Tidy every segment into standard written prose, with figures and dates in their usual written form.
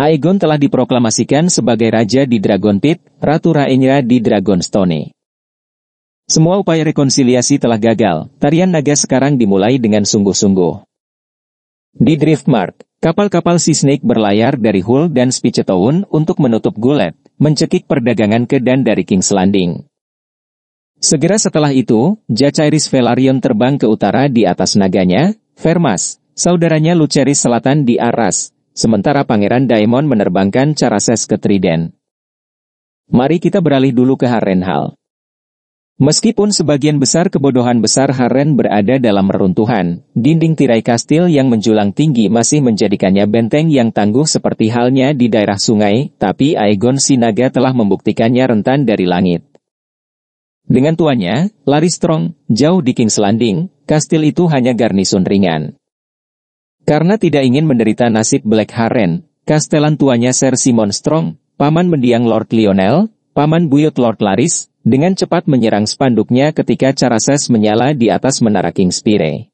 Aegon telah diproklamasikan sebagai raja di Dragon Pit, Ratu Rhaenyra di Dragonstone. Semua upaya rekonsiliasi telah gagal, tarian naga sekarang dimulai dengan sungguh-sungguh. Di Driftmark, kapal-kapal Sea Snake berlayar dari Hull dan Spichetown untuk menutup Gullet, mencekik perdagangan ke dan dari King's Landing. Segera setelah itu, Jacaerys Velaryon terbang ke utara di atas naganya, Vermas, saudaranya Lucerys selatan di Arras, sementara Pangeran Daemon menerbangkan Caraxes ke Trident. Mari kita beralih dulu ke Harrenhal. Meskipun sebagian besar kebodohan besar Harren berada dalam reruntuhan, dinding tirai kastil yang menjulang tinggi masih menjadikannya benteng yang tangguh seperti halnya di daerah sungai, tapi Aegon si Naga telah membuktikannya rentan dari langit. Dengan tuannya, Larys Strong, jauh di King's Landing, kastil itu hanya garnison ringan. Karena tidak ingin menderita nasib Black Harren, kastelan tuanya Ser Simon Strong, paman mendiang Lord Lionel, paman buyut Lord Larys, dengan cepat menyerang spanduknya ketika Caraxes menyala di atas menara Kingspeare.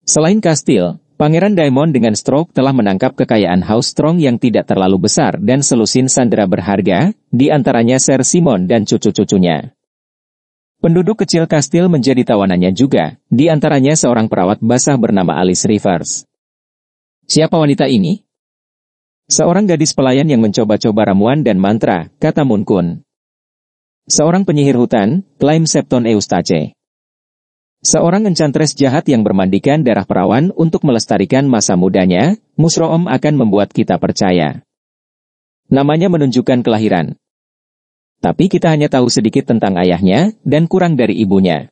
Selain kastil, Pangeran Daemon dengan Stroke telah menangkap kekayaan House Strong yang tidak terlalu besar dan selusin sandera berharga, di antaranya Ser Simon dan cucu-cucunya. Penduduk kecil kastil menjadi tawanannya juga, di antaranya seorang perawat basah bernama Alice Rivers. Siapa wanita ini? Seorang gadis pelayan yang mencoba-coba ramuan dan mantra, kata Munkun. Seorang penyihir hutan, klaim Septon Eustace. Seorang enchantress jahat yang bermandikan darah perawan untuk melestarikan masa mudanya, Musroom akan membuat kita percaya. Namanya menunjukkan kelahiran. Tapi kita hanya tahu sedikit tentang ayahnya, dan kurang dari ibunya.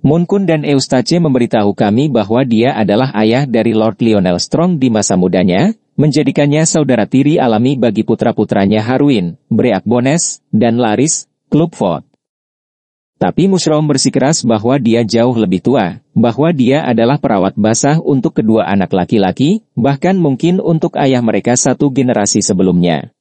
Munkun dan Eustace memberitahu kami bahwa dia adalah ayah dari Lord Lionel Strong di masa mudanya, menjadikannya saudara tiri alami bagi putra-putranya Harwin, Break Bones, dan Larys, Clubfoot. Tapi Musroom bersikeras bahwa dia jauh lebih tua, bahwa dia adalah perawat basah untuk kedua anak laki-laki, bahkan mungkin untuk ayah mereka satu generasi sebelumnya.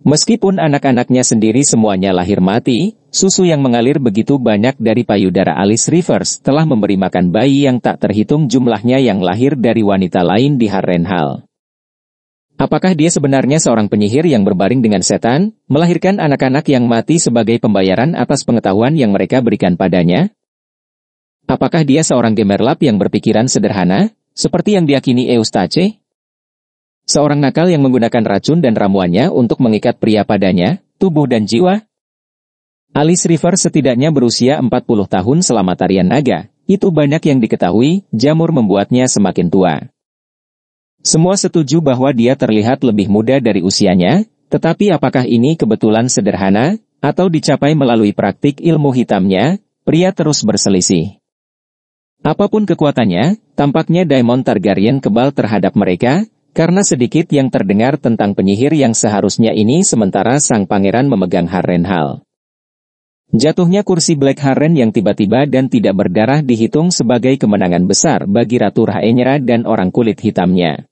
Meskipun anak-anaknya sendiri semuanya lahir mati, susu yang mengalir begitu banyak dari payudara Alice Rivers telah memberi makan bayi yang tak terhitung jumlahnya yang lahir dari wanita lain di Harrenhal. Apakah dia sebenarnya seorang penyihir yang berbaring dengan setan, melahirkan anak-anak yang mati sebagai pembayaran atas pengetahuan yang mereka berikan padanya? Apakah dia seorang gemerlap yang berpikiran sederhana, seperti yang diyakini Eustace? Seorang nakal yang menggunakan racun dan ramuannya untuk mengikat pria padanya, tubuh dan jiwa? Alice Rivers setidaknya berusia 40 tahun selama tarian naga, itu banyak yang diketahui, jamur membuatnya semakin tua. Semua setuju bahwa dia terlihat lebih muda dari usianya, tetapi apakah ini kebetulan sederhana, atau dicapai melalui praktik ilmu hitamnya, pria terus berselisih. Apapun kekuatannya, tampaknya Daemon Targaryen kebal terhadap mereka, karena sedikit yang terdengar tentang penyihir yang seharusnya ini sementara sang pangeran memegang Harrenhal. Jatuhnya kursi Black Harren yang tiba-tiba dan tidak berdarah dihitung sebagai kemenangan besar bagi Ratu Rhaenyra dan orang kulit hitamnya.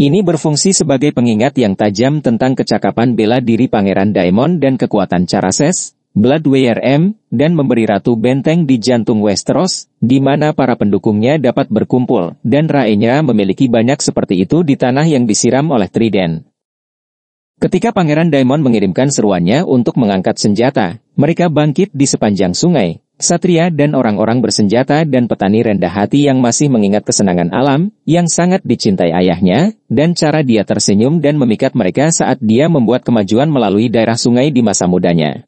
Ini berfungsi sebagai pengingat yang tajam tentang kecakapan bela diri Pangeran Daemon dan kekuatan Caraxes, Bloodwyrm, dan memberi Ratu benteng di jantung Westeros, di mana para pendukungnya dapat berkumpul, dan Rhaenyra memiliki banyak seperti itu di tanah yang disiram oleh Trident. Ketika Pangeran Daemon mengirimkan seruannya untuk mengangkat senjata, mereka bangkit di sepanjang sungai. Ksatria dan orang-orang bersenjata dan petani rendah hati yang masih mengingat kesenangan alam, yang sangat dicintai ayahnya, dan cara dia tersenyum dan memikat mereka saat dia membuat kemajuan melalui daerah sungai di masa mudanya.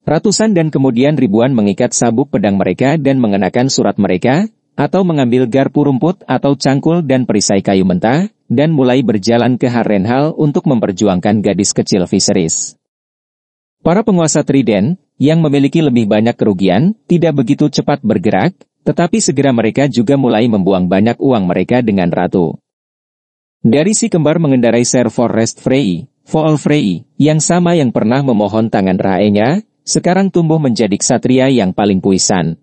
Ratusan dan kemudian ribuan mengikat sabuk pedang mereka dan mengenakan surat mereka, atau mengambil garpu rumput atau cangkul dan perisai kayu mentah, dan mulai berjalan ke Harrenhal untuk memperjuangkan gadis kecil Viserys. Para penguasa Trident, yang memiliki lebih banyak kerugian, tidak begitu cepat bergerak, tetapi segera mereka juga mulai membuang banyak uang mereka dengan ratu. Dari si kembar mengendarai Ser Forrest Frey, Foal Frey, yang sama yang pernah memohon tangan Rhaenyra, sekarang tumbuh menjadi ksatria yang paling puisan.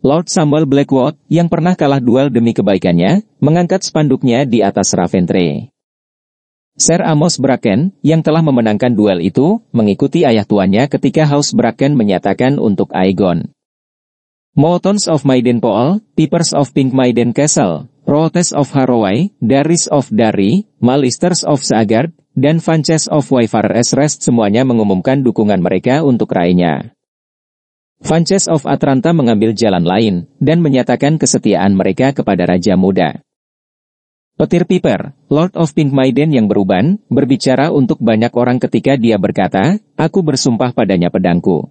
Lord Samuel Blackwood, yang pernah kalah duel demi kebaikannya, mengangkat spanduknya di atas Raventre. Ser Amos Bracken, yang telah memenangkan duel itu, mengikuti ayah tuannya ketika House Bracken menyatakan untuk Aegon. Mountains of Maidenpool, Peepers of Pink Maiden Castle, Rotes of Haraway, Daris of Dari, Malisters of Saagard, dan Vanches of Wayfarers Rest semuanya mengumumkan dukungan mereka untuk rainya. Vanches of Atranta mengambil jalan lain, dan menyatakan kesetiaan mereka kepada Raja Muda. Petir Piper, Lord of Pink Maiden yang beruban, berbicara untuk banyak orang ketika dia berkata, "Aku bersumpah padanya pedangku.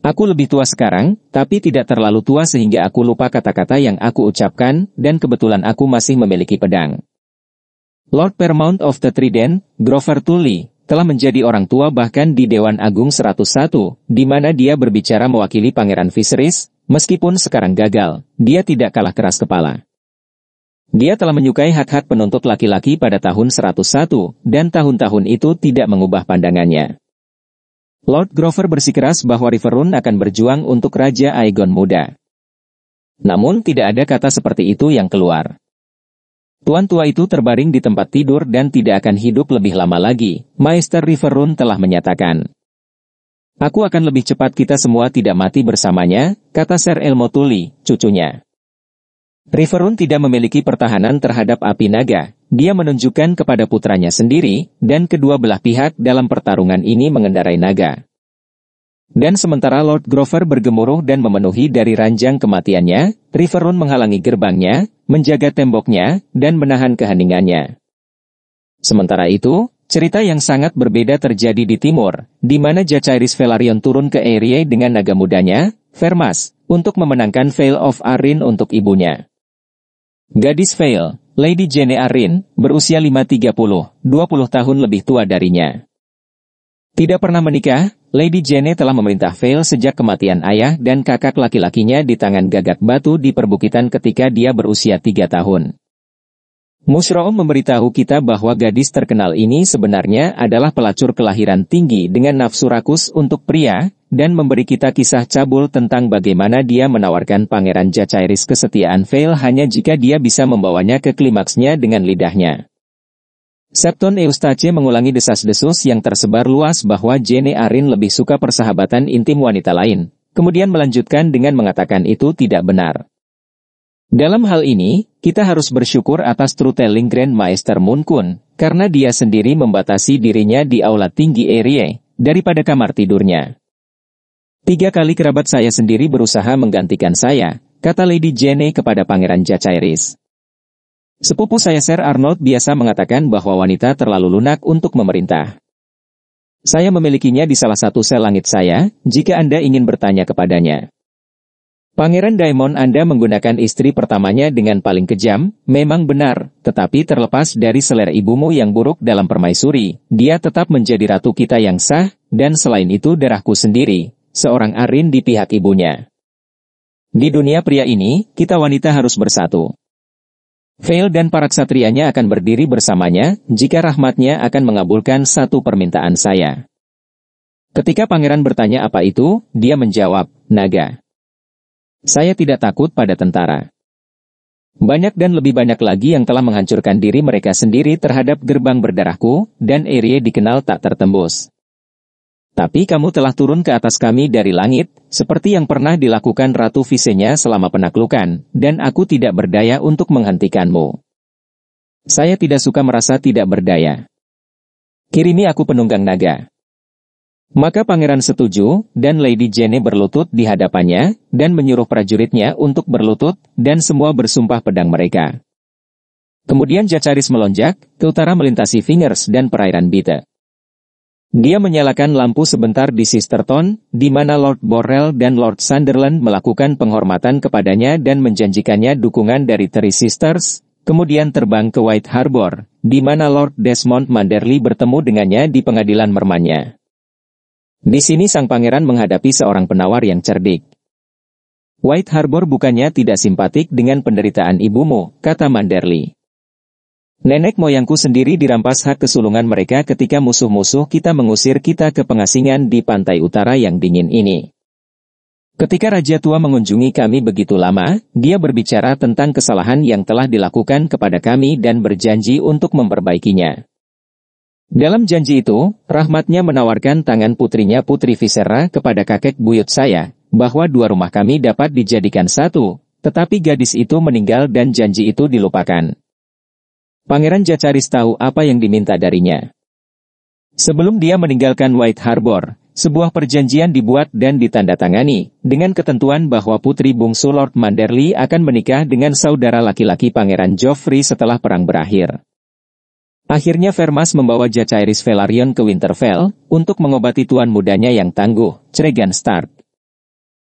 Aku lebih tua sekarang, tapi tidak terlalu tua sehingga aku lupa kata-kata yang aku ucapkan, dan kebetulan aku masih memiliki pedang." Lord Paramount of the Trident, Grover Tully, telah menjadi orang tua bahkan di Dewan Agung 101, di mana dia berbicara mewakili Pangeran Viserys, meskipun sekarang gagal, dia tidak kalah keras kepala. Dia telah menyukai hak-hak penuntut laki-laki pada tahun 101, dan tahun-tahun itu tidak mengubah pandangannya. Lord Grover bersikeras bahwa Riverrun akan berjuang untuk Raja Aegon Muda. Namun tidak ada kata seperti itu yang keluar. Tuan tua itu terbaring di tempat tidur dan tidak akan hidup lebih lama lagi, Maester Riverrun telah menyatakan. "Aku akan lebih cepat kita semua tidak mati bersamanya," kata Ser Elmo Tully, cucunya. Riverrun tidak memiliki pertahanan terhadap api naga, dia menunjukkan kepada putranya sendiri, dan kedua belah pihak dalam pertarungan ini mengendarai naga. Dan sementara Lord Grover bergemuruh dan memenuhi dari ranjang kematiannya, Riverrun menghalangi gerbangnya, menjaga temboknya, dan menahan keheningannya. Sementara itu, cerita yang sangat berbeda terjadi di timur, di mana Jacaerys Velaryon turun ke Eyrie dengan naga mudanya, Vermas, untuk memenangkan Vale of Arryn untuk ibunya. Gadis Vale, Lady Jane Arryn, berusia 20 tahun lebih tua darinya. Tidak pernah menikah, Lady Jane telah memerintah Vale sejak kematian ayah dan kakak laki-lakinya di tangan gagak batu di perbukitan ketika dia berusia 3 tahun. Mushroom memberitahu kita bahwa gadis terkenal ini sebenarnya adalah pelacur kelahiran tinggi dengan nafsu rakus untuk pria, dan memberi kita kisah cabul tentang bagaimana dia menawarkan Pangeran Jacaerys kesetiaan Vale hanya jika dia bisa membawanya ke klimaksnya dengan lidahnya. Septon Eustace mengulangi desas-desus yang tersebar luas bahwa Jane Arryn lebih suka persahabatan intim wanita lain, kemudian melanjutkan dengan mengatakan itu tidak benar. Dalam hal ini, kita harus bersyukur atas truth-telling Grand Maester Moonkun, karena dia sendiri membatasi dirinya di aula tinggi Eyrie, daripada kamar tidurnya. 3 kali kerabat saya sendiri berusaha menggantikan saya, kata Lady Jane kepada Pangeran Jacaerys. Sepupu saya Ser Arnold biasa mengatakan bahwa wanita terlalu lunak untuk memerintah. Saya memilikinya di salah satu sel langit saya, jika Anda ingin bertanya kepadanya. Pangeran Daemon Anda menggunakan istri pertamanya dengan paling kejam, memang benar, tetapi terlepas dari selera ibumu yang buruk dalam permaisuri, dia tetap menjadi ratu kita yang sah, dan selain itu darahku sendiri, seorang Arryn di pihak ibunya. Di dunia pria ini, kita wanita harus bersatu. Vale dan para ksatrianya akan berdiri bersamanya, jika rahmatnya akan mengabulkan satu permintaan saya. Ketika pangeran bertanya apa itu, dia menjawab, naga. Saya tidak takut pada tentara. Banyak dan lebih banyak lagi yang telah menghancurkan diri mereka sendiri terhadap gerbang berdarahku, dan Eyrie dikenal tak tertembus. Tapi kamu telah turun ke atas kami dari langit, seperti yang pernah dilakukan Ratu Visenya selama penaklukan, dan aku tidak berdaya untuk menghentikanmu. Saya tidak suka merasa tidak berdaya. Kirimi aku penunggang naga. Maka pangeran setuju, dan Lady Jane berlutut di hadapannya, dan menyuruh prajuritnya untuk berlutut, dan semua bersumpah pedang mereka. Kemudian Jacaerys melonjak, ke utara melintasi Fingers dan perairan Bite. Dia menyalakan lampu sebentar di Sisterton, di mana Lord Borrell dan Lord Sunderland melakukan penghormatan kepadanya dan menjanjikannya dukungan dari Three Sisters, kemudian terbang ke White Harbor, di mana Lord Desmond Manderly bertemu dengannya di pengadilan mermannya. Di sini sang pangeran menghadapi seorang penawar yang cerdik. White Harbor bukannya tidak simpatik dengan penderitaan ibumu, kata Manderly. Nenek moyangku sendiri dirampas hak kesulungan mereka ketika musuh-musuh kita mengusir kita ke pengasingan di pantai utara yang dingin ini. Ketika Raja Tua mengunjungi kami begitu lama, dia berbicara tentang kesalahan yang telah dilakukan kepada kami dan berjanji untuk memperbaikinya. Dalam janji itu, rahmatnya menawarkan tangan putrinya Putri Visera kepada kakek buyut saya, bahwa 2 rumah kami dapat dijadikan satu, tetapi gadis itu meninggal dan janji itu dilupakan. Pangeran Jacaris tahu apa yang diminta darinya. Sebelum dia meninggalkan White Harbor, sebuah perjanjian dibuat dan ditandatangani, dengan ketentuan bahwa putri bungsu Lord Manderly akan menikah dengan saudara laki-laki Pangeran Joffrey setelah perang berakhir. Akhirnya Vermas membawa Jacaerys Velaryon ke Winterfell, untuk mengobati tuan mudanya yang tangguh, Cregan Stark.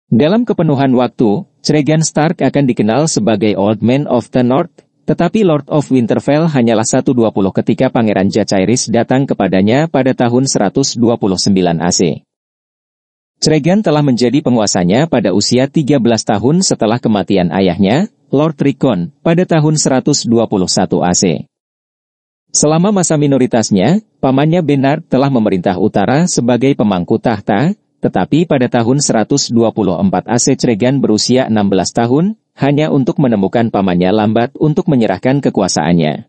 Dalam kepenuhan waktu, Cregan Stark akan dikenal sebagai Old Man of the North, tetapi Lord of Winterfell hanyalah 120 ketika Pangeran Jacaerys datang kepadanya pada tahun 129 AC. Cregan telah menjadi penguasanya pada usia 13 tahun setelah kematian ayahnya, Lord Rickon, pada tahun 121 AC. Selama masa minoritasnya, pamannya Bernard telah memerintah utara sebagai pemangku tahta, tetapi pada tahun 124 AC Cregan berusia 16 tahun, hanya untuk menemukan pamannya lambat untuk menyerahkan kekuasaannya.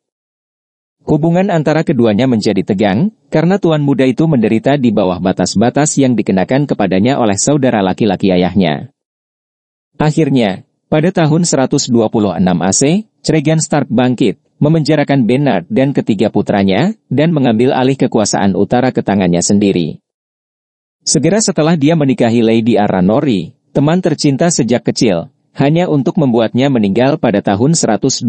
Hubungan antara keduanya menjadi tegang, karena tuan muda itu menderita di bawah batas-batas yang dikenakan kepadanya oleh saudara laki-laki ayahnya. Akhirnya, pada tahun 126 AC, Cregan Stark bangkit, memenjarakan Bernard dan ketiga putranya, dan mengambil alih kekuasaan utara ke tangannya sendiri. Segera setelah dia menikahi Lady Aranori, teman tercinta sejak kecil, hanya untuk membuatnya meninggal pada tahun 128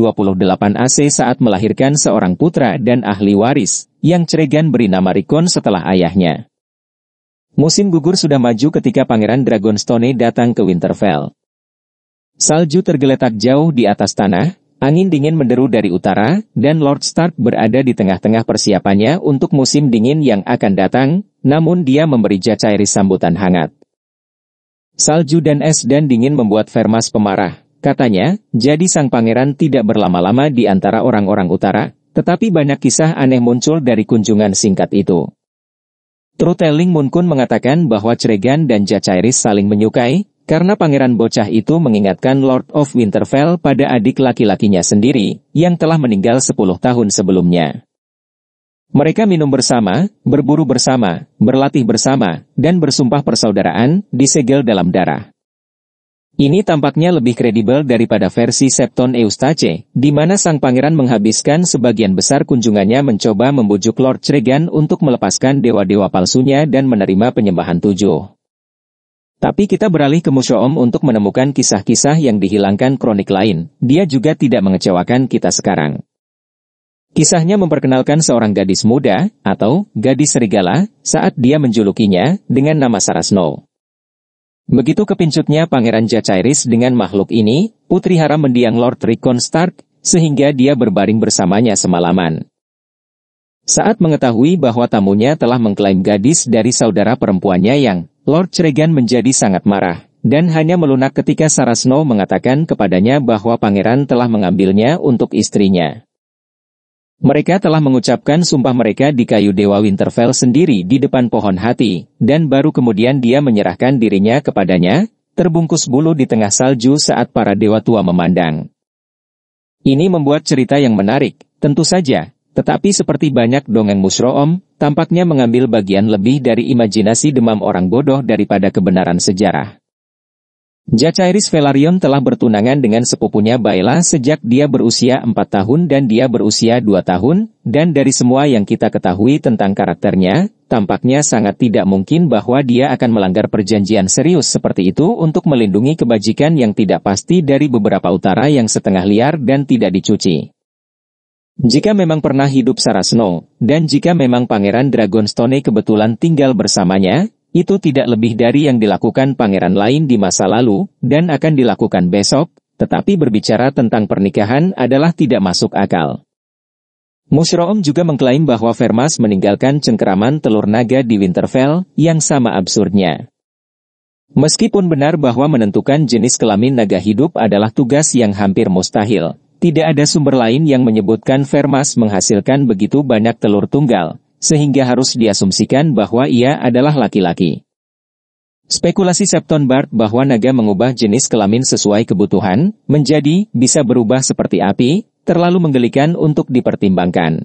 AC saat melahirkan seorang putra dan ahli waris, yang Cregan beri nama Rickon setelah ayahnya. Musim gugur sudah maju ketika Pangeran Dragonstone datang ke Winterfell. Salju tergeletak jauh di atas tanah, angin dingin menderu dari utara, dan Lord Stark berada di tengah-tengah persiapannya untuk musim dingin yang akan datang, namun dia memberi Jacaerys sambutan hangat. Salju dan es dan dingin membuat Vermas pemarah, katanya, jadi sang pangeran tidak berlama-lama di antara orang-orang utara, tetapi banyak kisah aneh muncul dari kunjungan singkat itu. Trutelling Munkun mengatakan bahwa Cregan dan Jacaerys saling menyukai, karena pangeran bocah itu mengingatkan Lord of Winterfell pada adik laki-lakinya sendiri, yang telah meninggal 10 tahun sebelumnya. Mereka minum bersama, berburu bersama, berlatih bersama, dan bersumpah persaudaraan, disegel dalam darah. Ini tampaknya lebih kredibel daripada versi Septon Eustace, di mana sang pangeran menghabiskan sebagian besar kunjungannya mencoba membujuk Lord Cregan untuk melepaskan dewa-dewa palsunya dan menerima penyembahan 7. Tapi kita beralih ke Mushoom untuk menemukan kisah-kisah yang dihilangkan kronik lain, dia juga tidak mengecewakan kita sekarang. Kisahnya memperkenalkan seorang gadis muda, atau gadis serigala, saat dia menjulukinya, dengan nama Sarah Snow. Begitu kepincutnya Pangeran Jacaerys dengan makhluk ini, putri haram mendiang Lord Rickon Stark, sehingga dia berbaring bersamanya semalaman. Saat mengetahui bahwa tamunya telah mengklaim gadis dari saudara perempuannya yang, Lord Cregan menjadi sangat marah, dan hanya melunak ketika Sarah Snow mengatakan kepadanya bahwa pangeran telah mengambilnya untuk istrinya. Mereka telah mengucapkan sumpah mereka di kayu Dewa Winterfell sendiri di depan pohon hati, dan baru kemudian dia menyerahkan dirinya kepadanya, terbungkus bulu di tengah salju saat para dewa tua memandang. Ini membuat cerita yang menarik, tentu saja, tetapi seperti banyak dongeng Mushoom, tampaknya mengambil bagian lebih dari imajinasi demam orang bodoh daripada kebenaran sejarah. Jacaerys Velaryon telah bertunangan dengan sepupunya Baela sejak dia berusia 4 tahun dan dia berusia 2 tahun, dan dari semua yang kita ketahui tentang karakternya, tampaknya sangat tidak mungkin bahwa dia akan melanggar perjanjian serius seperti itu untuk melindungi kebajikan yang tidak pasti dari beberapa utara yang setengah liar dan tidak dicuci. Jika memang pernah hidup Sarah Snow, dan jika memang Pangeran Dragonstone kebetulan tinggal bersamanya, itu tidak lebih dari yang dilakukan pangeran lain di masa lalu, dan akan dilakukan besok, tetapi berbicara tentang pernikahan adalah tidak masuk akal. Mushoom juga mengklaim bahwa Vermas meninggalkan cengkeraman telur naga di Winterfell, yang sama absurdnya. Meskipun benar bahwa menentukan jenis kelamin naga hidup adalah tugas yang hampir mustahil, tidak ada sumber lain yang menyebutkan Vermas menghasilkan begitu banyak telur tunggal, sehingga harus diasumsikan bahwa ia adalah laki-laki. Spekulasi Septon Bart bahwa naga mengubah jenis kelamin sesuai kebutuhan, menjadi, bisa berubah seperti api, terlalu menggelikan untuk dipertimbangkan.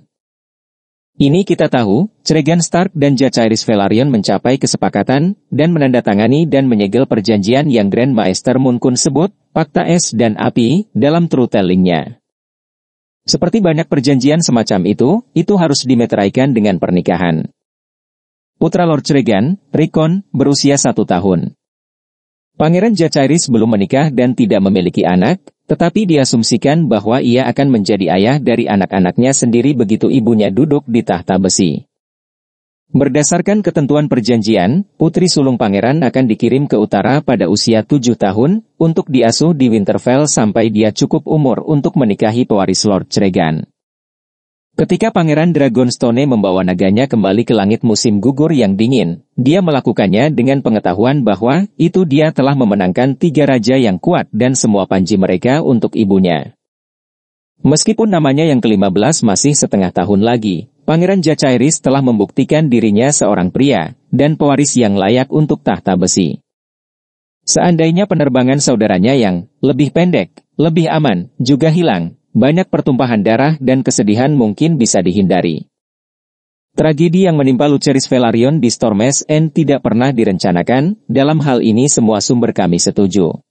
Ini kita tahu, Cregan Stark dan Jacaerys Velaryon mencapai kesepakatan, dan menandatangani dan menyegel perjanjian yang Grand Maester Munkun sebut, Pakta Es dan Api, dalam truth-telling-nya. Seperti banyak perjanjian semacam itu harus dimeteraikan dengan pernikahan. Putra Lord Cregan, Rickon, berusia 1 tahun. Pangeran Jacaerys belum menikah dan tidak memiliki anak, tetapi diasumsikan bahwa ia akan menjadi ayah dari anak-anaknya sendiri begitu ibunya duduk di tahta besi. Berdasarkan ketentuan perjanjian, putri sulung pangeran akan dikirim ke utara pada usia 7 tahun, untuk diasuh di Winterfell sampai dia cukup umur untuk menikahi pewaris Lord Cregan. Ketika Pangeran Dragonstone membawa naganya kembali ke langit musim gugur yang dingin, dia melakukannya dengan pengetahuan bahwa itu dia telah memenangkan 3 raja yang kuat dan semua panji mereka untuk ibunya. Meskipun namanya yang ke-15 masih setengah tahun lagi, Pangeran Jacaerys telah membuktikan dirinya seorang pria, dan pewaris yang layak untuk tahta besi. Seandainya penerbangan saudaranya yang lebih pendek, lebih aman, juga hilang, banyak pertumpahan darah dan kesedihan mungkin bisa dihindari. Tragedi yang menimpa Lucerys Velaryon di Storm's End tidak pernah direncanakan, dalam hal ini semua sumber kami setuju.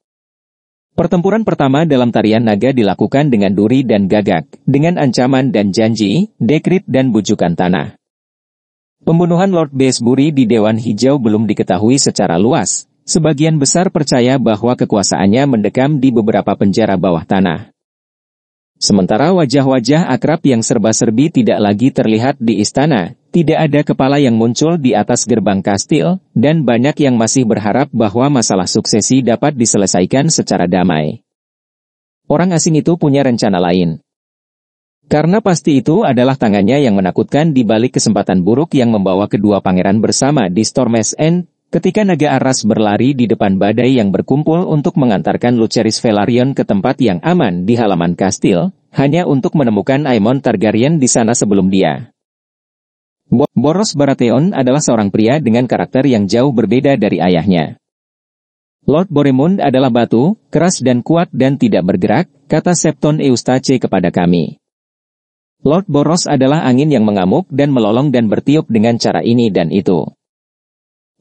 Pertempuran pertama dalam tarian naga dilakukan dengan duri dan gagak, dengan ancaman dan janji, dekrit dan bujukan tanah. Pembunuhan Lord Beesbury di Dewan Hijau belum diketahui secara luas, sebagian besar percaya bahwa kekuasaannya mendekam di beberapa penjara bawah tanah. Sementara wajah-wajah akrab yang serba-serbi tidak lagi terlihat di istana, tidak ada kepala yang muncul di atas gerbang kastil, dan banyak yang masih berharap bahwa masalah suksesi dapat diselesaikan secara damai. Orang asing itu punya rencana lain. Karena pasti itu adalah tangannya yang menakutkan di balik kesempatan buruk yang membawa kedua pangeran bersama di Storm's End, ketika naga Arras berlari di depan badai yang berkumpul untuk mengantarkan Lucerys Velaryon ke tempat yang aman di halaman kastil, hanya untuk menemukan Aemon Targaryen di sana sebelum dia. Borros Baratheon adalah seorang pria dengan karakter yang jauh berbeda dari ayahnya. Lord Boremund adalah batu, keras dan kuat dan tidak bergerak, kata Septon Eustace kepada kami. Lord Borros adalah angin yang mengamuk dan melolong dan bertiup dengan cara ini dan itu.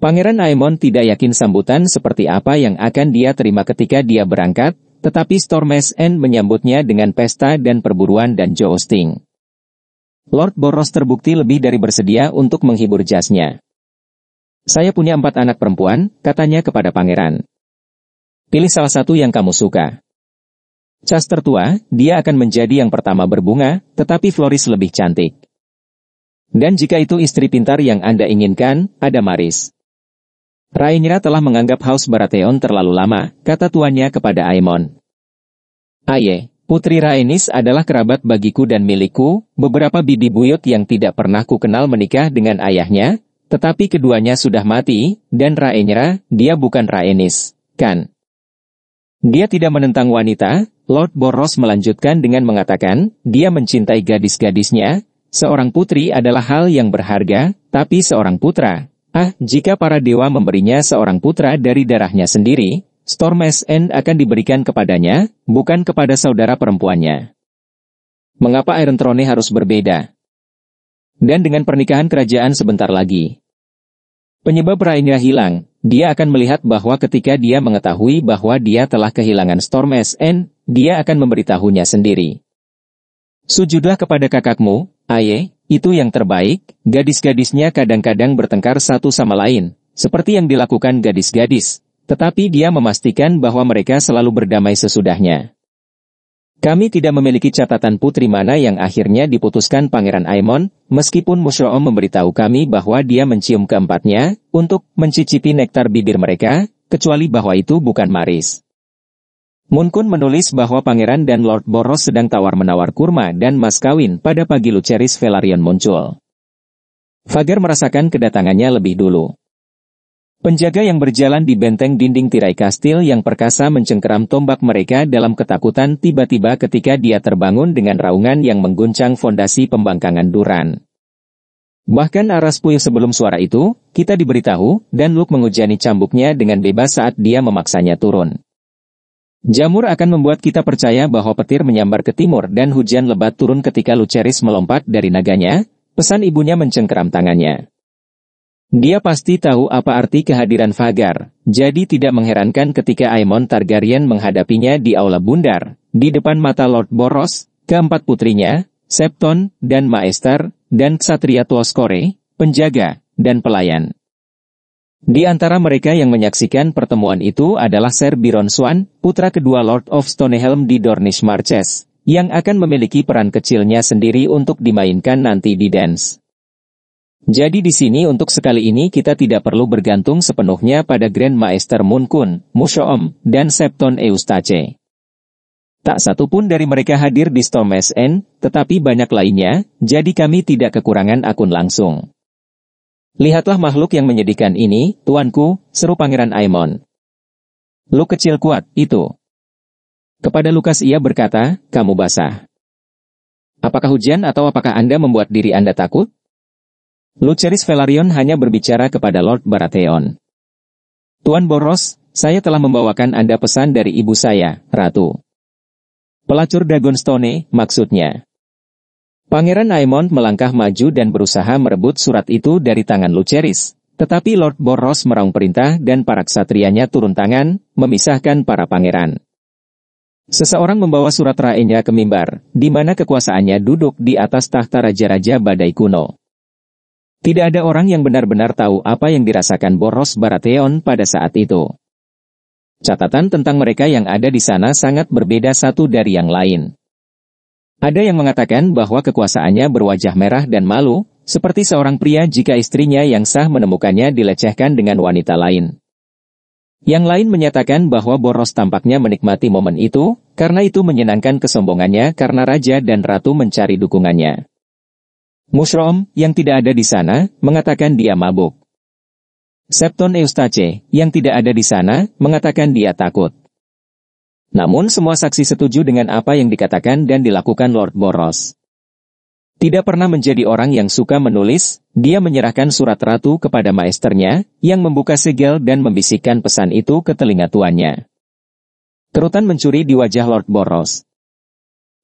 Pangeran Aemon tidak yakin sambutan seperti apa yang akan dia terima ketika dia berangkat, tetapi Storm's End menyambutnya dengan pesta dan perburuan dan jousting. Lord Borros terbukti lebih dari bersedia untuk menghibur jasnya. Saya punya 4 anak perempuan, katanya kepada pangeran. Pilih salah satu yang kamu suka. Cas tertua, dia akan menjadi yang pertama berbunga, tetapi Floris lebih cantik. Dan jika itu istri pintar yang Anda inginkan, ada Maris. Rhaenyra telah menganggap Haus Baratheon terlalu lama, kata tuannya kepada Aemon. Aye, Putri Rhaenys adalah kerabat bagiku dan milikku, beberapa bibi buyut yang tidak pernah ku kenal menikah dengan ayahnya, tetapi keduanya sudah mati, dan Rhaenyra, dia bukan Rhaenys, kan? Dia tidak menentang wanita, Lord Borros melanjutkan dengan mengatakan, dia mencintai gadis-gadisnya, seorang putri adalah hal yang berharga, tapi seorang putra. Jika para dewa memberinya seorang putra dari darahnya sendiri, Storm's End akan diberikan kepadanya, bukan kepada saudara perempuannya. Mengapa Iron Throne harus berbeda? Dan dengan pernikahan kerajaan sebentar lagi. Penyebab Rhaenyra hilang, dia akan melihat bahwa ketika dia mengetahui bahwa dia telah kehilangan Storm's End, dia akan memberitahunya sendiri. Sujudlah kepada kakakmu, Aye. Itu yang terbaik, gadis-gadisnya kadang-kadang bertengkar satu sama lain, seperti yang dilakukan gadis-gadis, tetapi dia memastikan bahwa mereka selalu berdamai sesudahnya. Kami tidak memiliki catatan putri mana yang akhirnya diputuskan Pangeran Aemon, meskipun Mushoom memberitahu kami bahwa dia mencium keempatnya, untuk mencicipi nektar bibir mereka, kecuali bahwa itu bukan Maris. Munkun menulis bahwa Pangeran dan Lord Borros sedang tawar-menawar kurma dan mas kawin pada pagi Lucerys Velaryon muncul. Fager merasakan kedatangannya lebih dulu. Penjaga yang berjalan di benteng dinding tirai kastil yang perkasa mencengkeram tombak mereka dalam ketakutan tiba-tiba ketika dia terbangun dengan raungan yang mengguncang fondasi pembangkangan Duran. Bahkan aras puyuh sebelum suara itu, kita diberitahu, dan Luke mengujani cambuknya dengan bebas saat dia memaksanya turun. Jamur akan membuat kita percaya bahwa petir menyambar ke timur dan hujan lebat turun ketika Lucerys melompat dari naganya, Pesan ibunya mencengkeram tangannya. Dia pasti tahu apa arti kehadiran Vhagar, jadi tidak mengherankan ketika Aemon Targaryen menghadapinya di aula bundar, di depan mata Lord Boros, keempat putrinya, Septon, dan Maester, dan Ksatria Tloskore, penjaga, dan pelayan. Di antara mereka yang menyaksikan pertemuan itu adalah Ser Byron Swan, putra kedua Lord of Stonehelm di Dornish Marches, yang akan memiliki peran kecilnya sendiri untuk dimainkan nanti di dance. Jadi di sini untuk sekali ini kita tidak perlu bergantung sepenuhnya pada Grand Maester Munkun, Mushoom, dan Septon Eustace. Tak satu pun dari mereka hadir di Storm's End, tetapi banyak lainnya, jadi kami tidak kekurangan akun langsung. Lihatlah makhluk yang menyedihkan ini, tuanku, seru Pangeran Aemon. Lu kecil kuat, itu. Kepada Lukas ia berkata, kamu basah. Apakah hujan atau apakah Anda membuat diri Anda takut? Lucerys Velaryon hanya berbicara kepada Lord Baratheon. Tuan Boros, saya telah membawakan Anda pesan dari ibu saya, Ratu. Pelacur Dragonstone, maksudnya. Pangeran Aemon melangkah maju dan berusaha merebut surat itu dari tangan Lucerys, tetapi Lord Boros meraung perintah dan para ksatrianya turun tangan, memisahkan para pangeran. Seseorang membawa surat Rhaenyra ke mimbar, di mana kekuasaannya duduk di atas tahta raja-raja badai kuno. Tidak ada orang yang benar-benar tahu apa yang dirasakan Boros Baratheon pada saat itu. Catatan tentang mereka yang ada di sana sangat berbeda satu dari yang lain. Ada yang mengatakan bahwa kekuasaannya berwajah merah dan malu, seperti seorang pria jika istrinya yang sah menemukannya dilecehkan dengan wanita lain. Yang lain menyatakan bahwa Boros tampaknya menikmati momen itu, karena itu menyenangkan kesombongannya karena raja dan ratu mencari dukungannya. Mushoom, yang tidak ada di sana, mengatakan dia mabuk. Septon Eustace, yang tidak ada di sana, mengatakan dia takut. Namun semua saksi setuju dengan apa yang dikatakan dan dilakukan Lord Boros. Tidak pernah menjadi orang yang suka menulis, dia menyerahkan surat ratu kepada maesternya, yang membuka segel dan membisikkan pesan itu ke telinga tuannya. Kerutan mencuri di wajah Lord Boros.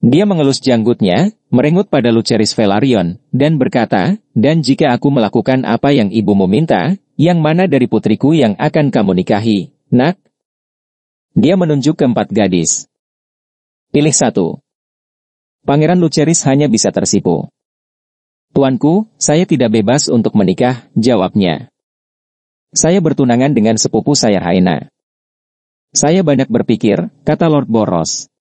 Dia mengelus janggutnya, merengut pada Lucerys Velaryon, dan berkata, dan jika aku melakukan apa yang ibumu minta, yang mana dari putriku yang akan kamu nikahi, nak? Dia menunjuk ke 4 gadis. Pilih satu. Pangeran Lucerys hanya bisa tersipu. Tuanku, saya tidak bebas untuk menikah, jawabnya. Saya bertunangan dengan sepupu saya Rhaena. Saya banyak berpikir, kata Lord Boros.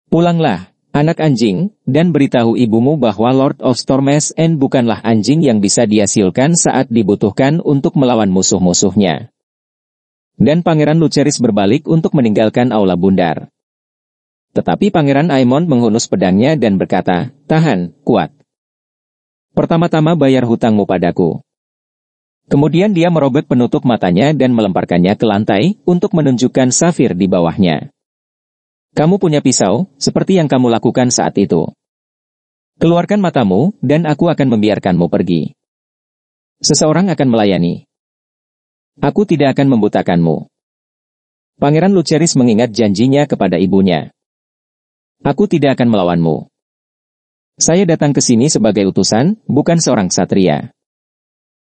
Pulanglah, anak anjing, dan beritahu ibumu bahwa Lord of Storm's End bukanlah anjing yang bisa dihasilkan saat dibutuhkan untuk melawan musuh-musuhnya. Dan Pangeran Lucerys berbalik untuk meninggalkan aula bundar. Tetapi Pangeran Aemon menghunus pedangnya dan berkata, tahan, kuat. Pertama-tama bayar hutangmu padaku. Kemudian dia merobek penutup matanya dan melemparkannya ke lantai untuk menunjukkan safir di bawahnya. Kamu punya pisau, seperti yang kamu lakukan saat itu. Keluarkan matamu, dan aku akan membiarkanmu pergi. Seseorang akan melayani. Aku tidak akan membutakanmu. Pangeran Lucerys mengingat janjinya kepada ibunya. Aku tidak akan melawanmu. Saya datang ke sini sebagai utusan, bukan seorang ksatria.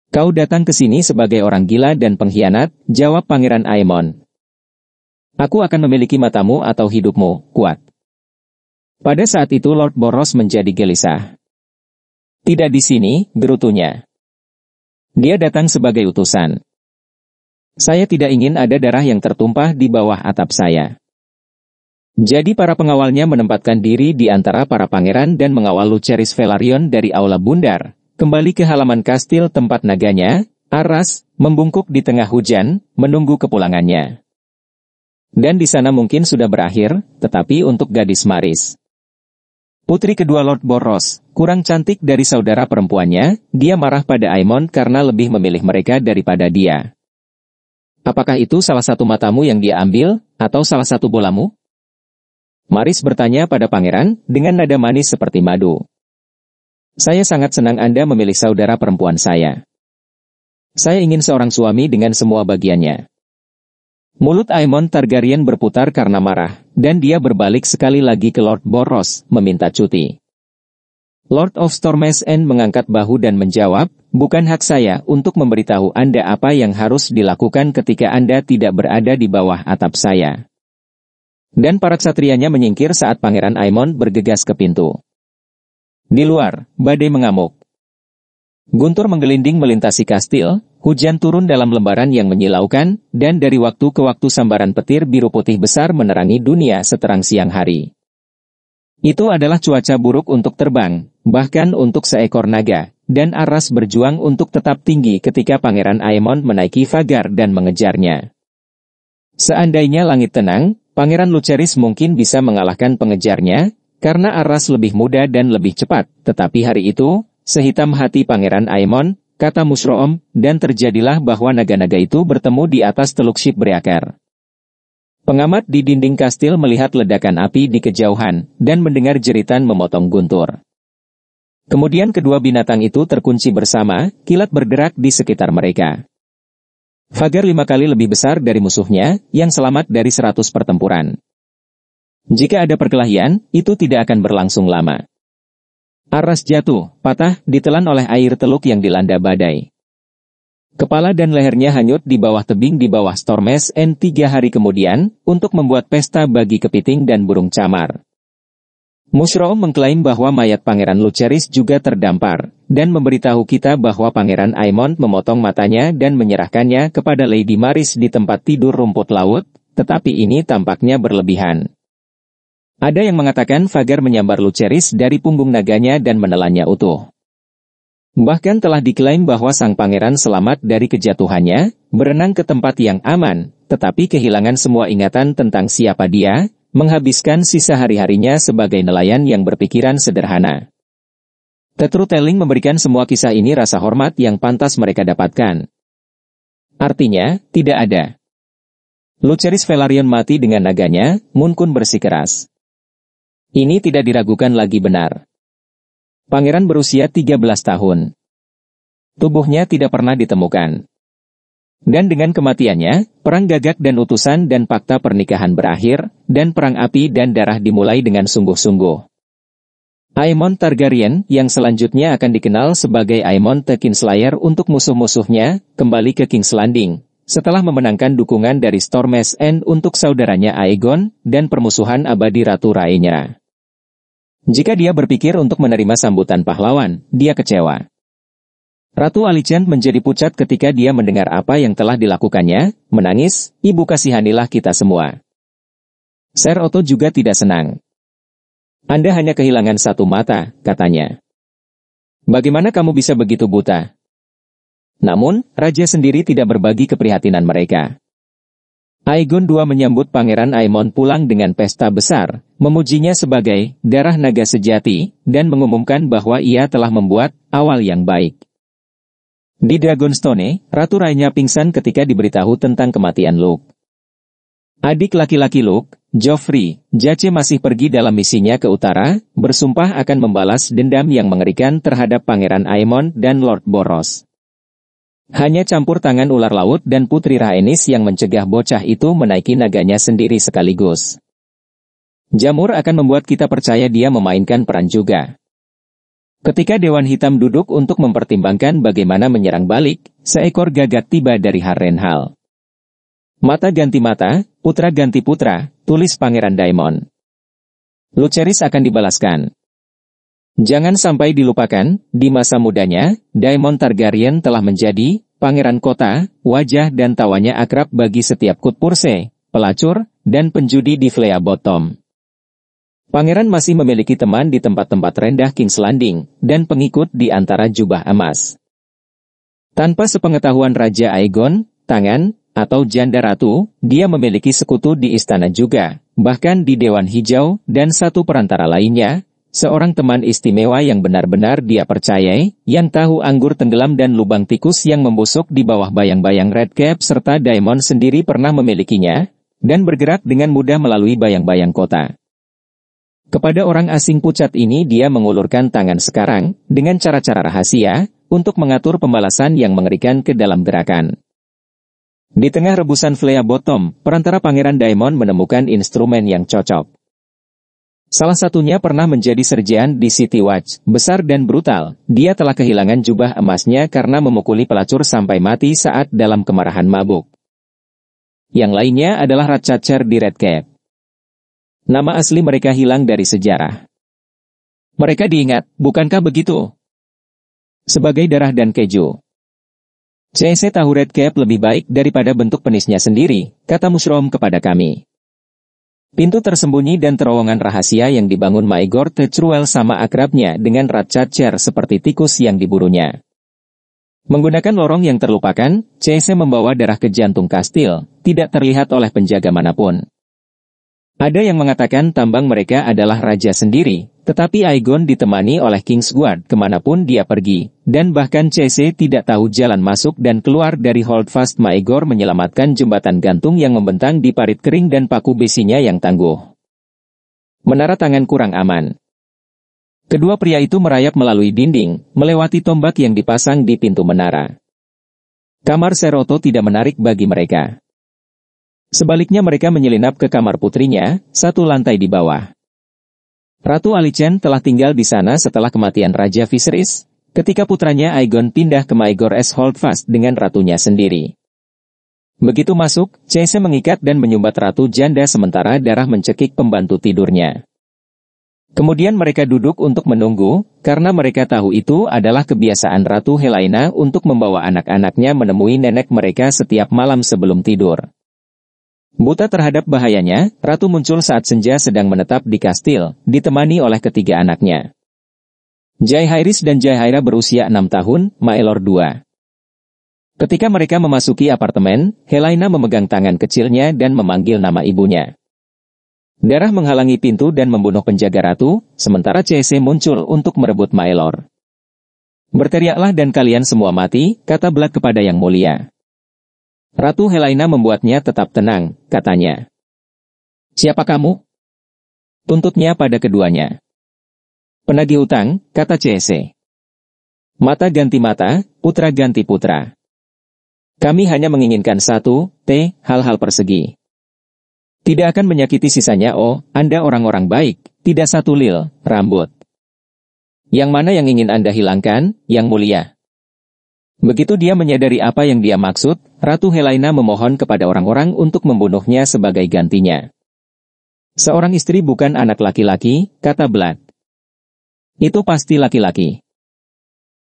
Kau datang ke sini sebagai orang gila dan pengkhianat, jawab Pangeran Aemon. Aku akan memiliki matamu atau hidupmu, kuat. Pada saat itu Lord Boros menjadi gelisah. Tidak di sini, gerutunya. Dia datang sebagai utusan. Saya tidak ingin ada darah yang tertumpah di bawah atap saya. Jadi para pengawalnya menempatkan diri di antara para pangeran dan mengawal Lucerys Velaryon dari aula bundar, kembali ke halaman kastil tempat naganya, Aras, membungkuk di tengah hujan, menunggu kepulangannya. Dan di sana mungkin sudah berakhir, tetapi untuk gadis Maris. Putri kedua Lord Boros, kurang cantik dari saudara perempuannya, dia marah pada Aemon karena lebih memilih mereka daripada dia. Apakah itu salah satu matamu yang dia ambil, atau salah satu bolamu? Maris bertanya pada pangeran, dengan nada manis seperti madu. Saya sangat senang Anda memilih saudara perempuan saya. Saya ingin seorang suami dengan semua bagiannya. Mulut Aemon Targaryen berputar karena marah, dan dia berbalik sekali lagi ke Lord Boros, meminta cuti. Lord of Storm's End mengangkat bahu dan menjawab, bukan hak saya untuk memberitahu Anda apa yang harus dilakukan ketika Anda tidak berada di bawah atap saya. Dan para ksatrianya menyingkir saat Pangeran Aemon bergegas ke pintu. Di luar, badai mengamuk. Guntur menggelinding melintasi kastil, hujan turun dalam lembaran yang menyilaukan, dan dari waktu ke waktu sambaran petir biru putih besar menerangi dunia seterang siang hari. Itu adalah cuaca buruk untuk terbang, bahkan untuk seekor naga, dan Aras berjuang untuk tetap tinggi ketika Pangeran Aemon menaiki Vhagar dan mengejarnya. Seandainya langit tenang, Pangeran Lucerys mungkin bisa mengalahkan pengejarnya, karena Aras lebih muda dan lebih cepat, tetapi hari itu, sehitam hati Pangeran Aemon, kata Mushroom, dan terjadilah bahwa naga-naga itu bertemu di atas Teluk Shipbreaker. Pengamat di dinding kastil melihat ledakan api di kejauhan, dan mendengar jeritan memotong Guntur. Kemudian kedua binatang itu terkunci bersama, kilat bergerak di sekitar mereka. Vhagar 5 kali lebih besar dari musuhnya, yang selamat dari 100 pertempuran. Jika ada perkelahian, itu tidak akan berlangsung lama. Aras jatuh, patah, ditelan oleh air teluk yang dilanda badai. Kepala dan lehernya hanyut di bawah tebing di bawah Storm's End 3 hari kemudian, untuk membuat pesta bagi kepiting dan burung camar. Mushroom mengklaim bahwa mayat Pangeran Lucerys juga terdampar, dan memberitahu kita bahwa Pangeran Aemon memotong matanya dan menyerahkannya kepada Lady Maris di tempat tidur rumput laut, tetapi ini tampaknya berlebihan. Ada yang mengatakan Vhagar menyambar Lucerys dari punggung naganya dan menelannya utuh. Bahkan telah diklaim bahwa sang pangeran selamat dari kejatuhannya, berenang ke tempat yang aman, tetapi kehilangan semua ingatan tentang siapa dia, menghabiskan sisa hari-harinya sebagai nelayan yang berpikiran sederhana. The Truth-Telling memberikan semua kisah ini rasa hormat yang pantas mereka dapatkan. Artinya, tidak ada. Lucerys Velaryon mati dengan naganya, Munkun bersikeras. Ini tidak diragukan lagi benar. Pangeran berusia 13 tahun. Tubuhnya tidak pernah ditemukan. Dan dengan kematiannya, perang gagak dan utusan dan fakta pernikahan berakhir, dan perang api dan darah dimulai dengan sungguh-sungguh. Aemon Targaryen, yang selanjutnya akan dikenal sebagai Aemon the Kinslayer untuk musuh-musuhnya, kembali ke King's Landing, setelah memenangkan dukungan dari Storm's End untuk saudaranya Aegon, dan permusuhan abadi Ratu Rhaenyra. Jika dia berpikir untuk menerima sambutan pahlawan, dia kecewa. Ratu Alicent menjadi pucat ketika dia mendengar apa yang telah dilakukannya, menangis, ibu kasihanilah kita semua. Ser Otto juga tidak senang. Anda hanya kehilangan satu mata, katanya. Bagaimana kamu bisa begitu buta? Namun, raja sendiri tidak berbagi keprihatinan mereka. Aegon II menyambut Pangeran Aemon pulang dengan pesta besar, memujinya sebagai darah naga sejati, dan mengumumkan bahwa ia telah membuat awal yang baik. Di Dragonstone, Ratu Rhaenyra pingsan ketika diberitahu tentang kematian Luke. Adik laki-laki Luke, Joffrey, Jace masih pergi dalam misinya ke utara, bersumpah akan membalas dendam yang mengerikan terhadap Pangeran Aemon dan Lord Boros. Hanya campur tangan ular laut dan Putri Rhaenys yang mencegah bocah itu menaiki naganya sendiri sekaligus. Jamur akan membuat kita percaya dia memainkan peran juga. Ketika Dewan Hitam duduk untuk mempertimbangkan bagaimana menyerang balik, seekor gagak tiba dari Harrenhal. Mata ganti mata, putra ganti putra, tulis Pangeran Daemon. Lucerys akan dibalaskan. Jangan sampai dilupakan, di masa mudanya, Daemon Targaryen telah menjadi pangeran kota, wajah dan tawanya akrab bagi setiap Kutpurse, pelacur, dan penjudi di Flea Bottom. Pangeran masih memiliki teman di tempat-tempat rendah King's Landing, dan pengikut di antara jubah emas. Tanpa sepengetahuan Raja Aegon, tangan, atau janda ratu, dia memiliki sekutu di istana juga, bahkan di Dewan Hijau, dan satu perantara lainnya, seorang teman istimewa yang benar-benar dia percayai, yang tahu anggur tenggelam dan lubang tikus yang membusuk di bawah bayang-bayang Redcap serta Daemon sendiri pernah memilikinya, dan bergerak dengan mudah melalui bayang-bayang kota. Kepada orang asing pucat ini dia mengulurkan tangan sekarang, dengan cara-cara rahasia, untuk mengatur pembalasan yang mengerikan ke dalam gerakan. Di tengah rebusan Flea Bottom, perantara Pangeran Daemon menemukan instrumen yang cocok. Salah satunya pernah menjadi sergeant di City Watch, besar dan brutal. Dia telah kehilangan jubah emasnya karena memukuli pelacur sampai mati saat dalam kemarahan mabuk. Yang lainnya adalah Ratcatcher di Red Cap. Nama asli mereka hilang dari sejarah. Mereka diingat, bukankah begitu? Sebagai darah dan keju. CC tahu Red Cap lebih baik daripada bentuk penisnya sendiri, kata Mushroom kepada kami. Pintu tersembunyi dan terowongan rahasia yang dibangun Maegor Tetruel sama akrabnya dengan Ratcatcher seperti tikus yang diburunya. Menggunakan lorong yang terlupakan, CC membawa darah ke jantung kastil, tidak terlihat oleh penjaga manapun. Ada yang mengatakan tambang mereka adalah raja sendiri, tetapi Aegon ditemani oleh Kingsguard kemanapun dia pergi, dan bahkan CC tidak tahu jalan masuk dan keluar dari Holdfast Maegor menyelamatkan jembatan gantung yang membentang di parit kering dan paku besinya yang tangguh. Menara tangan kurang aman. Kedua pria itu merayap melalui dinding, melewati tombak yang dipasang di pintu menara. Kamar Seroto tidak menarik bagi mereka. Sebaliknya mereka menyelinap ke kamar putrinya, satu lantai di bawah. Ratu Alicent telah tinggal di sana setelah kematian Raja Viserys, ketika putranya Aegon pindah ke Maegor S Holdfast dengan ratunya sendiri. Begitu masuk, CC mengikat dan menyumbat ratu janda sementara darah mencekik pembantu tidurnya. Kemudian mereka duduk untuk menunggu, karena mereka tahu itu adalah kebiasaan Ratu Helaena untuk membawa anak-anaknya menemui nenek mereka setiap malam sebelum tidur. Buta terhadap bahayanya, Ratu muncul saat senja sedang menetap di kastil, ditemani oleh ketiga anaknya. Jaehaerys dan Jaehaera berusia 6 tahun, Maelor 2. Ketika mereka memasuki apartemen, Helaena memegang tangan kecilnya dan memanggil nama ibunya. Darah menghalangi pintu dan membunuh penjaga ratu, sementara CC muncul untuk merebut Maelor. Berteriaklah dan kalian semua mati, kata Blood kepada Yang Mulia. Ratu Helaena membuatnya tetap tenang, katanya. Siapa kamu? Tuntutnya pada keduanya. Penagih hutang, kata CC. Mata ganti mata, putra ganti putra. Kami hanya menginginkan satu, hal-hal persegi. Tidak akan menyakiti sisanya. Oh, Anda orang-orang baik, tidak satu lil, rambut. Yang mana yang ingin Anda hilangkan, Yang Mulia? Begitu dia menyadari apa yang dia maksud, Ratu Helaena memohon kepada orang-orang untuk membunuhnya sebagai gantinya. Seorang istri bukan anak laki-laki, kata Blood. Itu pasti laki-laki.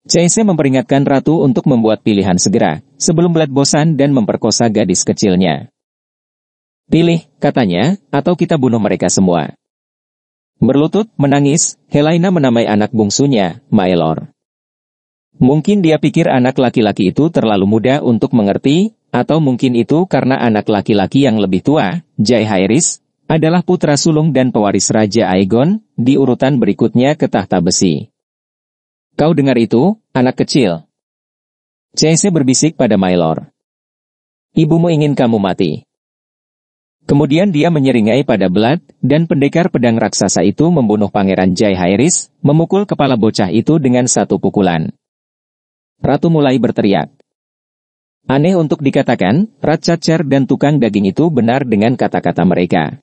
CC memperingatkan Ratu untuk membuat pilihan segera, sebelum Blood bosan dan memperkosa gadis kecilnya. Pilih, katanya, atau kita bunuh mereka semua. Berlutut, menangis, Helaena menamai anak bungsunya, Maelor. Mungkin dia pikir anak laki-laki itu terlalu muda untuk mengerti, atau mungkin itu karena anak laki-laki yang lebih tua, Jaehaerys, adalah putra sulung dan pewaris Raja Aegon, di urutan berikutnya ke tahta besi. Kau dengar itu, anak kecil? CC berbisik pada Maelor. Ibumu ingin kamu mati. Kemudian dia menyeringai pada Blood, dan pendekar pedang raksasa itu membunuh Pangeran Jaehaerys, memukul kepala bocah itu dengan satu pukulan. Ratu mulai berteriak. Aneh untuk dikatakan, Ratcatcher dan tukang daging itu benar dengan kata-kata mereka.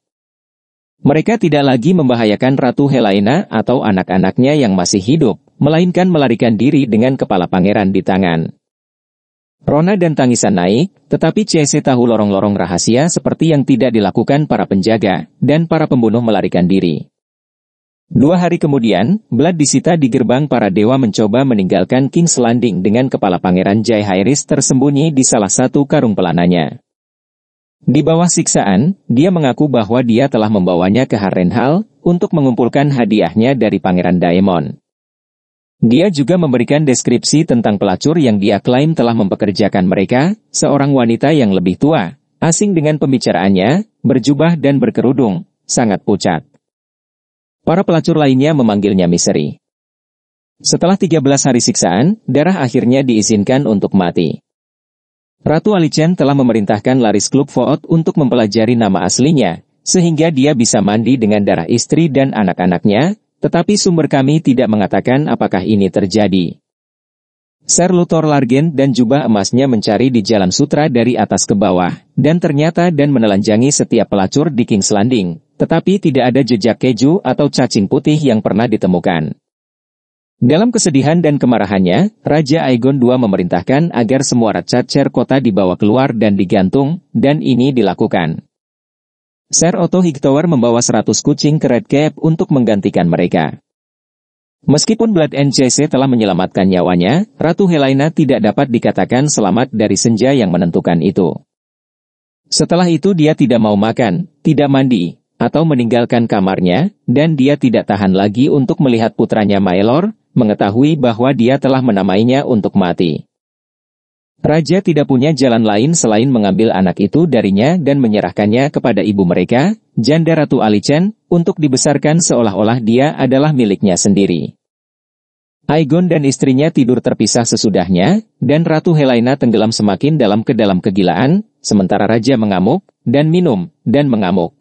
Mereka tidak lagi membahayakan Ratu Helaena atau anak-anaknya yang masih hidup, melainkan melarikan diri dengan kepala pangeran di tangan. Rona dan tangisan naik, tetapi CC tahu lorong-lorong rahasia seperti yang tidak dilakukan para penjaga, dan para pembunuh melarikan diri. 2 hari kemudian, Blood disita di gerbang para dewa mencoba meninggalkan King's Landing dengan kepala pangeran Jaehaerys tersembunyi di salah satu karung pelananya. Di bawah siksaan, dia mengaku bahwa dia telah membawanya ke Harrenhal, untuk mengumpulkan hadiahnya dari Pangeran Daemon. Dia juga memberikan deskripsi tentang pelacur yang dia klaim telah mempekerjakan mereka, seorang wanita yang lebih tua, asing dengan pembicaraannya, berjubah dan berkerudung, sangat pucat. Para pelacur lainnya memanggilnya Misery. Setelah 13 hari siksaan, darah akhirnya diizinkan untuk mati. Ratu Alicent telah memerintahkan Laris Clubfoot untuk mempelajari nama aslinya, sehingga dia bisa mandi dengan darah istri dan anak-anaknya, tetapi sumber kami tidak mengatakan apakah ini terjadi. Ser Luthor Largen dan jubah emasnya mencari di Jalan Sutra dari atas ke bawah, dan ternyata dan menelanjangi setiap pelacur di King's Landing, tetapi tidak ada jejak keju atau cacing putih yang pernah ditemukan. Dalam kesedihan dan kemarahannya, Raja Aegon II memerintahkan agar semua racat kota dibawa keluar dan digantung, dan ini dilakukan. Ser Otto Hightower membawa 100 kucing ke Red Keep untuk menggantikan mereka. Meskipun Blood and Jesse telah menyelamatkan nyawanya, Ratu Helaena tidak dapat dikatakan selamat dari senja yang menentukan itu. Setelah itu dia tidak mau makan, tidak mandi, atau meninggalkan kamarnya, dan dia tidak tahan lagi untuk melihat putranya Maelor, mengetahui bahwa dia telah menamainya untuk mati. Raja tidak punya jalan lain selain mengambil anak itu darinya dan menyerahkannya kepada ibu mereka, Janda Ratu Alicent, untuk dibesarkan seolah-olah dia adalah miliknya sendiri. Aegon dan istrinya tidur terpisah sesudahnya, dan Ratu Helaena tenggelam semakin dalam ke dalam kegilaan, sementara Raja mengamuk, dan minum, dan mengamuk.